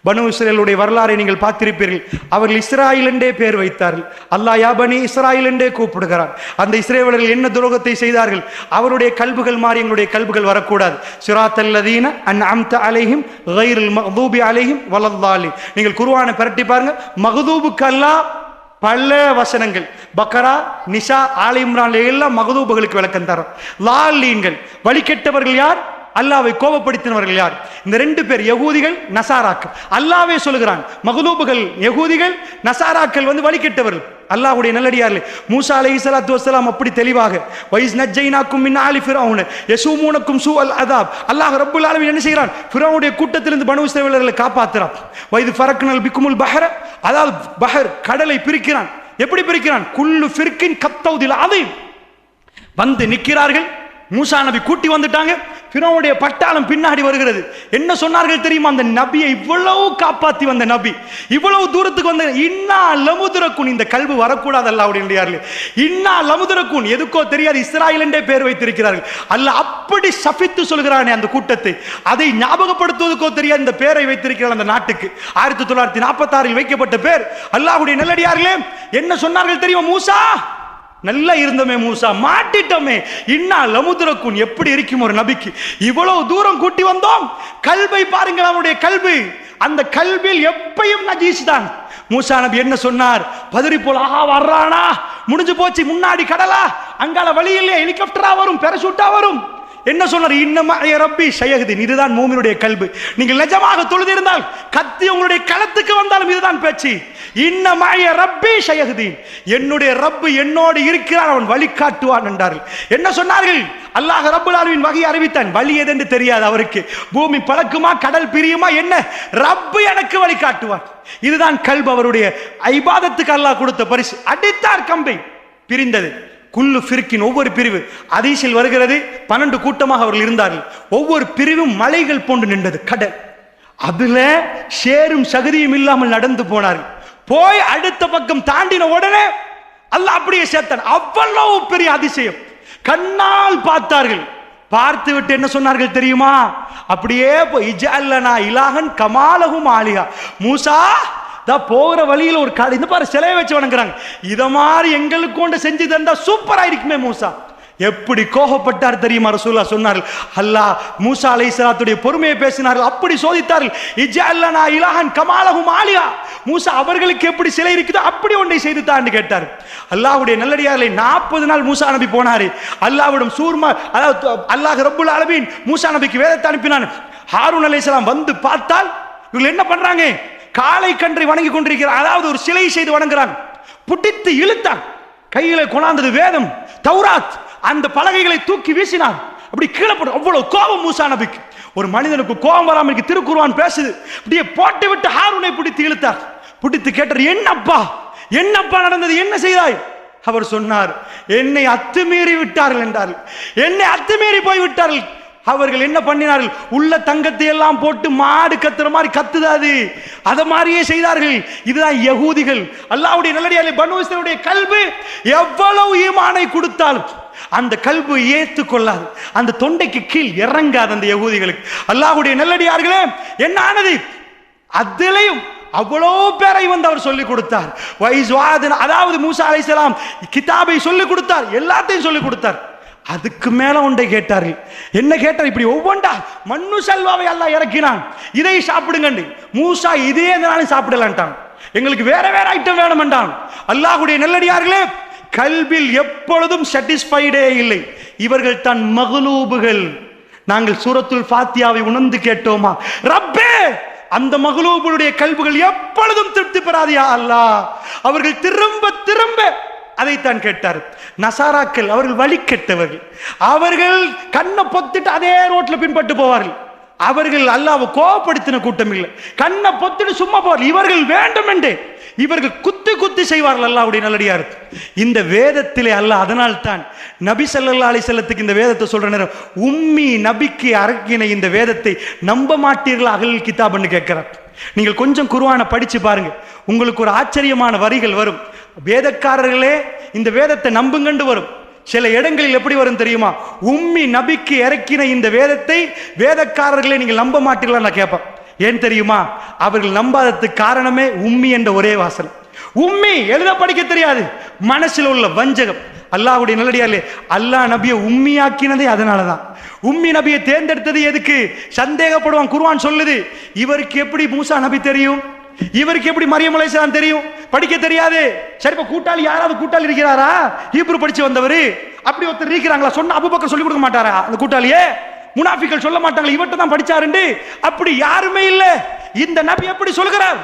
பனு இஸ்ரேலுடைய வரலாறை நீங்கள் பார்த்திருப்பீர்கள். அவர்கள் இஸ்ராயில் என்றே பெயர் வைத்தார்கள். அல்லாஹ் யா பனி இஸ்ராயில் என்றே கூப்பிடுகிறார். அந்த இஸ்ரேலர்கள் என்ன துரோகத்தை செய்தார்கள்? அவருடைய கல்புகள் மாறி எங்களுடைய கல்புகள் வரக்கூடாது. சிராத்தல்லதீன அன்அம்த அலைஹிம் கைரில் மக்தூபி அலைஹிம் வலல்லாலின். நீங்கள் குர்ஆனை பிரட்டி பாருங்க. மக்தூபுக்கு அல்லாஹ் பல வசனங்கள், பக்கரா, நிசா, ஆல இம்ரான்ல எல்லாம் மக்தூபுகளுக்கு விளக்கம் தரும். லாலீன்கள் வழிகெட்டவர்கள் யார்? அல்லாவை கோபப்படுத்தினவர்கள் யார்? இந்த ரெண்டு பேர் யகூதிகள், நசாராக்கள். அல்லாவே சொல்லுகிறான் மக்தூபுகள் யகூதிகள், நசாராக்கள் வழிகெட்டவர்கள். அல்லாஹ்வுடைய நல்லடியார்களே, மூசா அலைஹிஸ்ஸலாத்து வஸ்ஸலாம் அப்படி தெளிவாக வைஸ் நஜ்ஜைனாக்கும் மின் ஆலி ஃபிரௌன யஸூமுனக்கும் சூஅல் அஸாப். அல்லாஹ் ரப்பல் ஆலமீன் என்ன செய்கிறான்? ஃபிரௌனுடைய கூட்டத்திலிருந்து பனு இஸ்ரவேலர்களை காப்பாற்றுறான். வைது ஃபரக்னல் பிக்குமுல் பஹர, அதாவது பஹர் கடலை பிரிக்கிறான். எப்படி பிரிக்கிறான்? குல்லு ஃபிர்கின் கத்தௌதில் அதீம். வந்து நிற்கிறார்கள். மூசா நபி கூட்டி வந்துட்டாங்க. ஃபிரௌனுடைய பட்டாளம் பின்னாடி வருகிறது. என்ன சொன்னார்கள் தெரியுமா? அந்த நபியை இவ்வளவு காப்பாத்தி வந்த நபி இவ்வளவு தூரத்துக்கு வந்த இன்னா லமுதுரக்குன், இந்த கல்வி வரக்கூடாது. அல்லாஹ்வுடைய இன்னா லமுதுரக்குன், எதுக்கோ தெரியாது இஸ்ராயல் என்றே பேர் வைத்திருக்கிறார்கள். அல்லாஹ் அப்படி சபித்து சொல்கிறானே அந்த கூட்டத்தை, அதை ஞாபகப்படுத்துவதற்கோ தெரியாது இந்த பேரை வைத்திருக்கிறார் அந்த நாட்டுக்கு. 1946 வைக்கப்பட்ட பேர். அல்லாஹ்வுடைய நல்லடியார்களே, என்ன சொன்னார்கள் தெரியுமா? மூசா நல்லா இருந்தோமே, மூசா மாட்டிட்டோமே, இன்னா லமுதுரக்குன். எப்படி இருக்கும் ஒரு நபிக்கு? இவ்வளவு தூரம் கூட்டி வந்தோம். கல்வை பாருங்கள், அவனுடைய கல்வி. அந்த கல்வியில் எப்பயும் நஜீஸ் தான். மூசா நபி என்ன சொன்னார்? பதறி போல, ஆஹா வர்றானா, முடிஞ்சு போச்சு, முன்னாடி கடலா, அங்கால வழி இல்லையா, ஹெலிகாப்டரா வரும், பெரசூட்டா வரும். என்ன சொன்னார்? இன்னமா ரப்பி ஷயஹ்தீன். இதுதான் மூமினுடைய கல்வி. நீங்கள் நிஜமாக தொழுதிருந்தால் கத்தி உங்களுடைய களத்துக்கு வந்தாலும் இதுதான் பேச்சு. இன்னமா ரப்பி ஷயஹ்தீன், என்னுடைய ரப்பு என்னோடு இருக்கிறான், அவன் வழி காட்டுவான் என்றார்கள். என்ன சொன்னார்கள்? அல்லாஹ் ரப்புல் ஆலமீன் வகை அறிவித்தான். வழி எதென்று தெரியாது அவருக்கு. பூமி பழக்குமா, கடல் பிரியுமா, என்ன? ரப்பு எனக்கு வழி காட்டுவான். இதுதான் கல்வி. அவருடைய இபாதத்துக்கு அல்லாஹ் கொடுத்த பரிசு. அடித்தார் கம்பை, பிரிந்தது. குல்லு ஃபிர்கின், ஒவ்வொரு பிரிவு. ஹதீஸில் வருகிறது 12 கூட்டமாக அவர்கள் இருந்தார்கள். ஒவ்வொரு பிரிவும் மலைகள் போன்று நின்றது, கடல். அதுல சேரும் சகதியும் இல்லாமல் நடந்து போனார்கள். போய் அடுத்த பக்கம் தாண்டின உடனே அல்லாஹ் அப்படியே சேர்த்தான். அவ்வளவு பெரிய அதிசயம். கண்ணால் பார்த்தார்கள். பார்த்து விட்டு என்ன சொன்னார்கள் தெரியுமா? அப்படியே இஜஅல்லனா இலாஹன் கமாலஹும் ஆலிஹா. மூசா போகிற வழியில் ஒரு இந்த பாரு சிலையை வச்சு வணங்குறாங்க. இத மாதிரி எங்களுக்கு கொண்டு செஞ்சு தந்தா சூப்பரா இருக்குமே மூசா. எப்படி கோபப்பட்டார் தெரியுமா? ரசூலுல்லாஹ் சொன்னார்கள், அல்லாஹ் மூசா அலைஹிஸ்ஸலாத்துடைய பொறுமையை பேசினார்கள். அப்படி சோதித்தார்கள். இஜஅல்லனா இலாஹன் கமாலஹும் ஆலிஹா. மூசா அவர்களுக்கு எப்படி சிலை இருக்குதோ அப்படி ஒன்றை செய்து தான்னு கேட்டார். அல்லாஹ்வுடைய நல்லடியார்களை 40 நாள் மூசா நபி போனாரு. அல்லாஹ்விடம் சூர்மா, அதாவது அல்லாஹ் ரப்புல் ஆலமீன் மூசா நபிக்கு வேதத்தை அனுப்பினான். ஹாரூன் அலைஹிஸ்ஸலாம் வந்து பார்த்தால் இவங்க என்ன பண்றாங்க? காளை கன்றை வணங்கி கொண்டிருக்கிறார். அதாவது ஒரு சிலை செய்து வணங்குறாங்க. புட்டித்து இழுத்தான். கையில கொண்டாந்தது வேதம், தௌராத். அந்த பலகைகளை தூக்கி வீசினார். அப்படி கீழே போட்டு. அவ்வளவு கோபம் மூசா நபிக்கு. ஒரு மனிதனுக்கு கோபம் வராமல் திருக்குர்ஆன் பேசுது. அப்படியே போட்டு விட்டு ஹாரூனை பிடித்து இழுத்தார். பிடித்து கேட்டார், என்னப்பா என்னப்பா நடந்தது, என்ன செய்தாய்? அவர் சொன்னார், என்னை அத்துமீறி விட்டார்கள் என்றார்கள். என்னை அத்துமீறி போய் விட்டார்கள். அவர்கள் என்ன பண்ணினார்கள்? உள்ள தங்கத்தை எல்லாம் போட்டு மாடு கத்துற மாதிரி கத்துதாது, அத மாதிரியே செய்தார்கள். இதுதான் யகூதிகள். அல்லாஹ்வுடைய நல்லடியார்களே, பனு இஸ்ரவேலுடைய கல்வி எவ்வளவு ஈமானை கொடுத்தாலும் அந்த கல்வி ஏற்றுக்கொள்ளாது. அந்த தொண்டைக்கு கீழ் இறங்காது அந்த யகூதிகளுக்கு. அல்லாஹ்வுடைய நல்லடியார்களே, என்ன ஆனது? அதிலையும் அவ்வளோ பேரை அவர் சொல்லிக் கொடுத்தார். அதாவது மூசா அலைஹிஸ்ஸலாம் கிதாபை சொல்லிக் கொடுத்தார், எல்லாத்தையும் சொல்லிக் கொடுத்தார். அதுக்கு மேல ஒன்றை கேட்டார்கள். என்ன கேட்டார்? இப்படி ஒவ்வொன்றா மண்ணு சல்வாவை அல்லாஹ் இறக்கினான், இதை சாப்பிடுங்க. மூசா இதே நாளும் சாப்பிடலான்ட்டான். எங்களுக்கு வேற வேற ஐட்டம் வேணும்ன்றான். அல்லாஹ்வுடைய நல்லடியார்களே, கல்வியில் எப்பொழுதும் சாட்டிஸ்ஃபைடே இல்லை. இவர்கள் தான் மக்லூபுகள். நாங்கள் சூரத்துல் ஃபாத்தியாவை உணர்ந்து கேட்டோமா? ரப்பே, அந்த மக்லூபுடைய கல்விகள் எப்பொழுதும் திருப்தி பெறாதியா அல்லாஹ். அவர்கள் திரும்ப திரும்ப அதைத்தான் கேட்டார். நசாராக்கள் அவர்கள் வழி கெட்டவர்கள். அவர்கள் கண்ணை பொத்திட்டு அதே ரோட்ல பின்பட்டு போவார்கள். அவர்கள் அல்லாஹ்வை கோபப்படுத்தின கூட்டம் இல்லை. கண்ணை பொத்திட்டு சும்மா போவார்கள். இவர்கள் வேண்டும் என்று இவர்கள் குத்தி குத்தி செய்வார்கள். அல்லாஹ்வுடைய நல்லடியார். இந்த வேதத்திலே அல்லாஹ் அதனால் தான் நபி ஸல்லல்லாஹு அலைஹி வஸல்லத்துக்கு இந்த வேதத்தை சொல்ற நேரம், உம்மி நபிக்கு அரக்கின இந்த வேதத்தை நம்ப மாட்டீர்களா அஹ்லுல் கிதாப்னு கேட்கிறார். நீங்கள் கொஞ்சம் குர்ஆனை படிச்சு பாருங்க, உங்களுக்கு ஒரு ஆச்சரியமான வரிகள் வரும். வேதக்காரர்களே இந்த வேதத்தை நம்புங்கண்டு வரும். சில இடங்களில் எப்படி வரும் தெரியுமா? உம்மி நபிக்கு இறக்கின இந்த வேதத்தை வேதக்காரர்களே நீங்கள் நம்ப மாட்டீங்களா நான் கேட்பேன். ஏன் தெரியுமா? அவர்கள் நம்பாததுக்கு காரணமே உம்மி என்ற ஒரே வாசல். உம்மி, எழுத படிக்க தெரியாது, மனசில் உள்ள வஞ்சகம். அல்லாஹ்வுடைய நல்லடியார்களே, அல்லாஹ் நபியை உம்மியாக்கினதே அதனாலதான். உம்மி நபியை தேர்ந்தெடுத்தது எதுக்கு? சந்தேகப்படுவான். குர்ஆன் சொல்லுது, இவருக்கு எப்படி மூசா நபி தெரியும், இவருக்கு எப்படி மரியம் அலைஹிஸ்ஸலாம் தெரியும், படிக்க தெரியாது. சரி, இப்ப கூட்டாளி யாராவது கூட்டாளி இருக்கிறாரா ஹீப்ரு படிச்சு வந்தவர்? அப்படி ஒருத்தர் இருக்கிறாங்களா? சொன்ன அபூபக்கர் சொல்லி கொடுக்க மாட்டாரா அந்த கூட்டாளியே? முனாஃபிக்கள் சொல்ல மாட்டாங்களா இவர்ட்ட தான் படிச்சாருன்னு? அப்படி யாருமே இல்ல. இந்த நபி எப்படி சொல்கிறார்?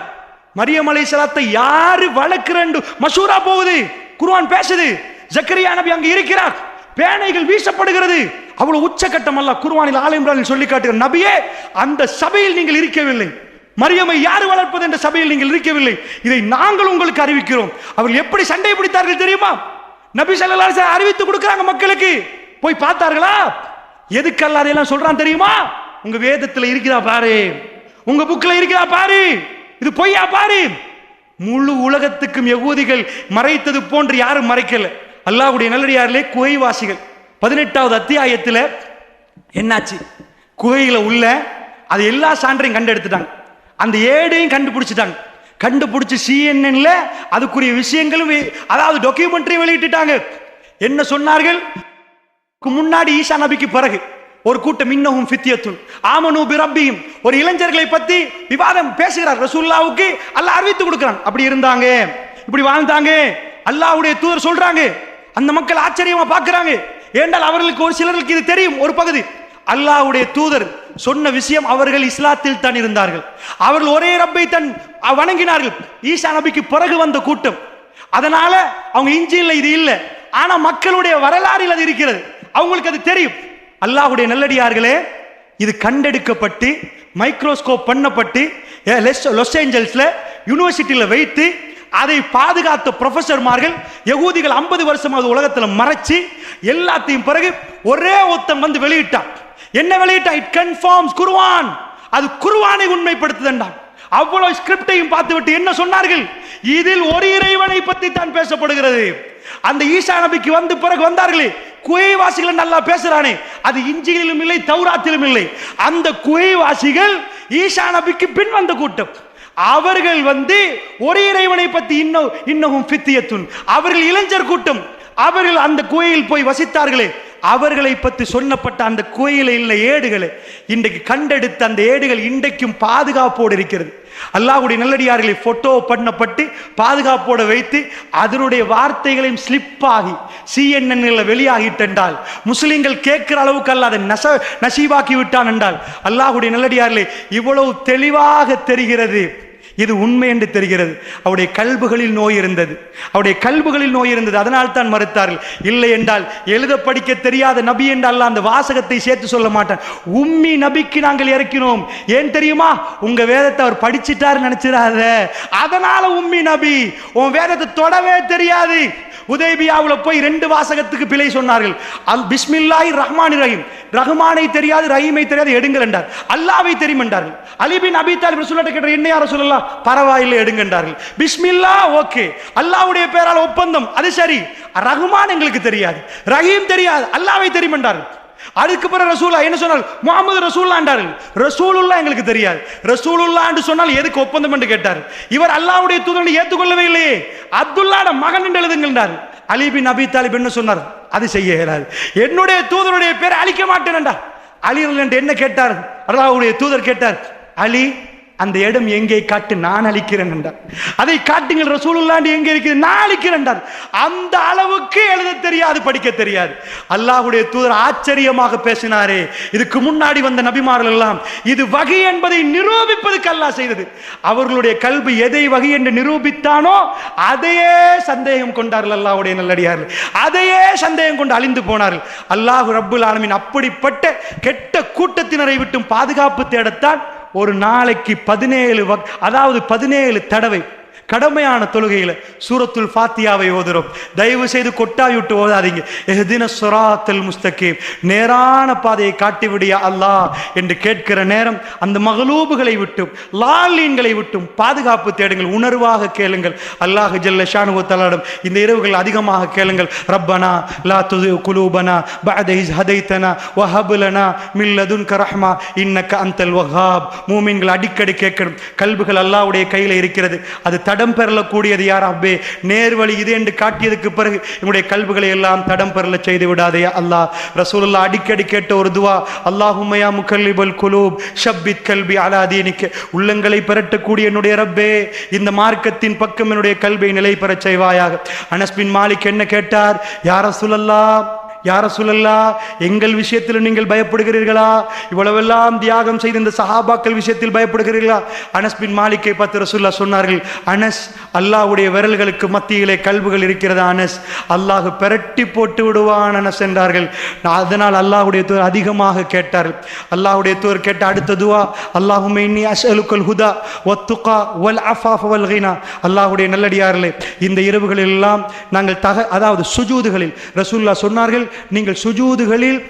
மரியம் அலைஹிஸ்ஸலாத்தை யாரு வளர்க்கிறண்டு மஷூரா போகுது, குர்ஆன் பேசுது. ஜக்கரியா நபி அங்க இருக்கிறார், பேனைகள் வீசப்படுகிறது. அவ்வளவு உச்சகட்டம் அல்லாஹ் குர்ஆனில் ஆல இம்ரானில் சொல்லி காட்டுகிற நபியே, அந்த சபையில் நீங்கள் இருக்கவில்லை. மரியமை யார் வளர்ப்பது என்ற சபையில் நீங்கள் இருக்கவில்லை. இதை நாங்கள் உங்களுக்கு அறிவிக்கிறோம். அவர்கள் எப்படி சண்டை பிடித்தார்கள் தெரியுமா? நபி ஸல்லல்லாஹு அலைஹி வஸல்லம் அறிவித்து கொடுக்கிறாங்க மக்களுக்கு. போய் பார்த்தார்களா? எதுக்கெல்லாம் அதையெல்லாம் சொல்றான் தெரியுமா? உங்க வேதத்துல இருக்கிறா பாரு, உங்க புக்ல இருக்கிறா பாரு, இது பொய்யா பாரு. முழு உலகத்துக்கும் யகூதிகள் மறைத்தது போன்று யாரும் மறைக்கல. அல்லாஹ்வுடைய நல்லடியார்களே, குகைவாசிகள் 18வது அத்தியாயத்தில் என்னாச்சு? குகையில உள்ள அது எல்லா சான்றையும் கண்டெடுத்துட்டாங்க, அந்த ஏடையும் கண்டுபிடிச்சிட்டாங்க. கண்டுபிடிச்சு CNN அதுக்குரிய விஷயங்களும், அதாவது டாக்குமெண்ட்ரி வெளியிட்டுட்டாங்க. என்ன சொன்னார்கள்? முன்னாடி ஈசா நபிக்கு பிறகு ஒரு கூட்டம், இன்னஹும் ஃபித்யத்துன் ஆமனு பிரப்பிஹிம், ஒரு இளைஞர்களை பத்தி விவாதம் பேசுகிறார். ரசூலுல்லாஹ்வுக்கு அல்லாஹ் அறிவித்து கொடுக்கிறான். அப்படி இருந்தாங்க, இப்படி வாழ்ந்தாங்க. அல்லாஹ்வுடைய தூதர் சொல்றாங்க. அந்த மக்கள் ஆச்சரியமா பார்க்கறாங்க. ஏண்டால் அவர்களுக்கு ஒரு சிலருக்கு இது தெரியும், ஒரு பகுதி. அல்லாஹ்வுடைய தூதர் சொன்ன விஷயம், அவர்கள் இஸ்லாத்தில் தான் இருந்தார்கள், அவர்கள் ஒரே ரப்பை தான் வணங்கினார்கள். ஈசா நபிக்கு பிறகு வந்த கூட்டம், அதனால அவங்க இஞ்சியில் இது இல்லை, ஆனா மக்களுடைய வரலாறில் அது இருக்கிறது, அவங்களுக்கு அது தெரியும். அல்லாஹ்வுடைய நல்லடியார்களே, இது கண்டெடுக்கப்பட்டு மைக்ரோஸ்கோப் பண்ணப்பட்டு லாஸ் ஏஞ்சல்ஸ்ல யூனிவர்சிட்டியில வைத்து அதை பாதுகாத்த ப்ரொஃபசர்மார்கள், யகூதிகள் 50 வருஷமாவது உலகத்தில் மறைச்சு எல்லாத்தையும் பிறகு ஒரே ஒருத்தன் வந்து வெளியிட்டான். என்ன வெளியிட்டான்? இட் கன்ஃபார்ம்ஸ் குர்ஆன், அது குர்ஆனை உண்மைப்படுத்துதண்டான். அவ்வளவு ஸ்கிரிப்டையும் பார்த்துவிட்டு என்ன சொன்னார்கள்? இதில் ஒரு இறைவனை பற்றி தான் பேசப்படுகிறது. அந்த ஈசா நபிக்கு வந்து பிறகு வந்தார்களே குகைவாசிகள் நல்லா பேசுறானே, அது இஞ்சியிலும் இல்லை, தௌராத்திலும் இல்லை. அந்த குகைவாசிகள் ஈசா நபிக்கு பின் வந்த கூட்டம். அவர்கள் வந்து ஒரு இறைவனை பற்றி இன்னஹும் ஃபித்யத்துன், அவர்கள் இளைஞர் கூட்டம். அவர்கள் அந்த குகையில் போய் வசித்தார்களே, அவர்களை பற்றி சொன்னப்பட்ட அந்த குகையில் உள்ள ஏடுகளை இன்றைக்கு கண்டெடுத்த அந்த ஏடுகள் இன்றைக்கும் பாதுகாப்போடு இருக்கிறது. அல்லாஹ்வுடைய நல்லடியார்களை போட்டோ பண்ணப்பட்டு பாதுகாப்போடு வைத்து அதனுடைய வார்த்தைகளையும் ஸ்லிப் ஆகி CNN வெளியாகிட்டென்றால், முஸ்லிம்கள் கேட்கிற அளவுக்கு அல்ல அதை நசீவாக்கி விட்டான் என்றால், அல்லாஹ்வுடைய நல்லடியார்களே, இவ்வளவு தெளிவாக தெரிகிறது, இது உண்மை என்று தெரிகிறது. அவருடைய கல்புகளில் நோய் இருந்தது, அவருடைய கல்புகளில் நோய் இருந்தது, அதனால் தான் மறுத்தார்கள். இல்லை என்றால் எழுத படிக்க தெரியாத நபி என்றால் அந்த வாசகத்தை சேர்த்து சொல்ல மாட்டான். உம்மி நபிக்கு நாங்கள் இறக்கினோம். ஏன் தெரியுமா? உங்க வேதத்தை அவர் படிச்சிட்டாரு நினைச்சிடாத, அதனால உம்மி நபி. உன் வேதத்தை தொடவே தெரியாது. உதைபியாவுல போய் 2 வாசகத்துக்கு பிழை சொன்னார்கள். பிஸ்மில்லாஹிர் ரஹ்மானிர் ரஹீம், ரஹ்மானை தெரியாது, ரஹீமை தெரியாது, எடுங்கள் என்றார். அல்லாஹ்வை தெரியும் என்றார்கள். அலி பின் அபி தாலிப் ரசூலுல்லாஹ் கேட்ட, என்ன யார சொல்லலாம், பரவாயில்லை எடுங்க என்றார்கள். பிஸ்மில்லா ஓகே, அல்லாஹ்வுடைய பெயரால் ஒப்பந்தம், அது சரி. ரஹ்மான் எங்களுக்கு தெரியாது, ரஹீம் தெரியாது, அல்லாஹ்வை தெரியும் என்றார்கள். அதுக்கு பிறகு ரசூலா என்ன சொன்னார்? முஹம்மது ரசூலுல்லாஹ் என்றார்கள். ரசூலுல்லாஹ் எங்களுக்கு தெரியாது. ரசூலுல்லாஹ் என்று சொன்னால் எதுக்கு ஒப்பந்தம் என்று கேட்டார். இவர் அல்லாஹ்வுடைய தூதரை ஏற்றுக்கொள்ளவே இல்லையே, அப்துல்லாஹ் மகன் என்று எழுதுங்கள் என்றார். அலி பின் அபி தாலிப் என்ன சொன்னார்? அது செய்ய இயலாது, என்னுடைய தூதருடைய பேரை அழிக்க மாட்டேன் என்றார். அலி என்ன கேட்டார்? அல்லாஹ்வுடைய தூதர் கேட்டார், அலி அந்த இடம் எங்கே காட்டு, நான் அழிக்கிறேன் என்றார். அதை காட்டுங்கள் ரசூலுல்லாஹ் எங்கே இருக்கிறது, நான் அழிக்கிறேன் என்றார். அந்த அளவுக்கு எழுத தெரியாது, படிக்க தெரியாது. அல்லாஹ்வுடைய தூதர் ஆச்சரியமாக பேசினாரே. இதுக்கு முன்னாடி வந்த நபிமார்கள் எல்லாம் இது வகை என்பதை நிரூபிப்பதற்கு அல்லாஹ் செய்தது. அவர்களுடைய கல்வி எதை வகை என்று நிரூபித்தானோ அதையே சந்தேகம் கொண்டார்கள். அல்லாஹ்வுடைய நல்லடியார்கள் அதையே சந்தேகம் கொண்டு அழிந்து போனார்கள். அல்லாஹ் ரப்புல் ஆலமீன் அப்படிப்பட்ட கெட்ட கூட்டத்தினரை விட்டும் பாதுகாப்பு தேடத்தான் ஒரு நாளைக்கு 17 தடவை கடமையான தொழுகையில சூரத்துல் ஃபாத்தியாவை ஓதுறோம். தயவு செய்து கொட்டாய் விட்டு ஓதாதீங்க. இஹ்தின ஸிராத்தல் முஸ்தகீம், நேரான பாதையை காட்டிவிடியா அல்லாஹ் என்று கேட்கிற நேரம் அந்த மகலூபுகளை விட்டும் லாலீன்களை விட்டும் பாதுகாப்பு தேடுங்கள். உணர்வாக கேளுங்கள். அல்லாஹ் ஜல்ல ஷானுஹு வ தஆலாவிடம் இந்த இரவுகள் அதிகமாக கேளுங்கள். ரப்பனா லா துஸிக் குலூபனா பஅத இஸ் ஹதைதனா வ ஹப் லனா மின் லதுன்க ரஹ்மா இன்னக அன்தல் வஹ்ஹாப். மூமின்கள் அடிக்கடி கேட்கணும். கல்புகள் அல்லாஹ்வுடைய கையில் இருக்கிறது. அது தடம் பெறலக்கூடியது யார் ரப்பே, நேர்வழி இது என்று காட்டியதுக்கு பிறகு என்னுடைய கல்புகளை எல்லாம் தடம் பெறல செய்து விடாதே அல்லாஹ். ரசூலுல்லாஹ் அடிக்கடி கேட்ட ஒரு துவா, அல்லாஹும்ம யா முகல்லிபல் குலூப் ஷப்பித் கல்பி அலா தீனிக. உள்ளங்களை பெறட்டக்கூடிய என்னுடைய ரப்பே, இந்த மார்க்கத்தின் பக்கம் என்னுடைய கல்பை நிலை பெறச் செய்வாயாக. அனஸ் பின் மாலிக் என்ன கேட்டார்? யா ரசூலல்லாஹ், யா ரசூலல்லாஹ், எங்கள் விஷயத்தில் நீங்கள் பயப்படுகிறீர்களா? இவ்வளவெல்லாம் தியாகம் செய்த இந்த சஹாபாக்கள் விஷயத்தில் பயப்படுகிறீர்களா? அனஸ் பின் மாலிக்கை பார்த்து ரசூலுல்லாஹ் சொன்னார்கள், அனஸ், அல்லாஹ்வுடைய விரல்களுக்கு மத்தியிலே கல்புகள் இருக்கிறதா அனஸ், அல்லாஹ் பெரட்டி போட்டு விடுவான் அனஸ் என்றார்கள். அதனால் அல்லாஹ்வுடைய தூதர் அதிகமாக கேட்டார்கள். அல்லாஹ்வுடைய தூதர் கேட்ட அடுத்த துவா, அல்லாஹும்ம இன்னி அஸ்அலுக்கல் ஹுதா வத்துகா வல் அஃபாஃப வல் கினா. அல்லாஹ்வுடைய நல்லடியார்களே, இந்த இரவுகளில் எல்லாம் நாங்கள் அதாவது சுஜூதுகளில் ரசூலுல்லாஹ் சொன்னார்கள், நீங்கள் சுஜூதுகளில்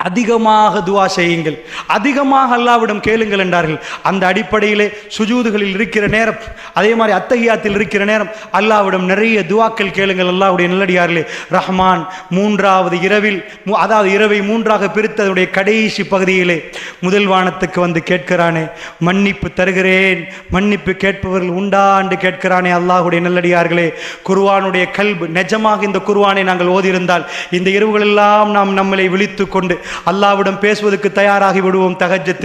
அதிகமாக துவா செய்யுங்கள், அதிகமாக அல்லாஹ்விடம் கேளுங்கள் என்றார்கள். அந்த அடிப்படையிலே சுஜூதுகளில் இருக்கிற நேரம், அதே மாதிரி அத்தஹியாத்தில் இருக்கிற நேரம் அல்லாஹ்விடம் நிறைய துவாக்கள் கேளுங்கள். அல்லாஹ்வுடைய நல்லடியார்களே, ரஹ்மான் மூன்றாவது இரவில், அதாவது இரவை மூன்றாக பிரித்ததுடைய கடைசி பகுதியிலே முதல் வானத்துக்கு வந்து கேட்கிறானே, மன்னிப்பு தருகிறேன், மன்னிப்பு கேட்பவர்கள் உண்டா என்று கேட்கிறானே. அல்லாஹ்வுடைய நல்லடியார்களே, குர்ஆனுடைய கல்பு, நிஜமாக இந்த குர்ஆனை நாங்கள் ஓதியிருந்தால் இந்த இரவுகளெல்லாம் நாம் நம்மளை விழித்து கொண்டு அல்லாஹ்விடம் பேசுவதற்கு தயாராகி விடுவோம். தஹஜ்ஜத்தில்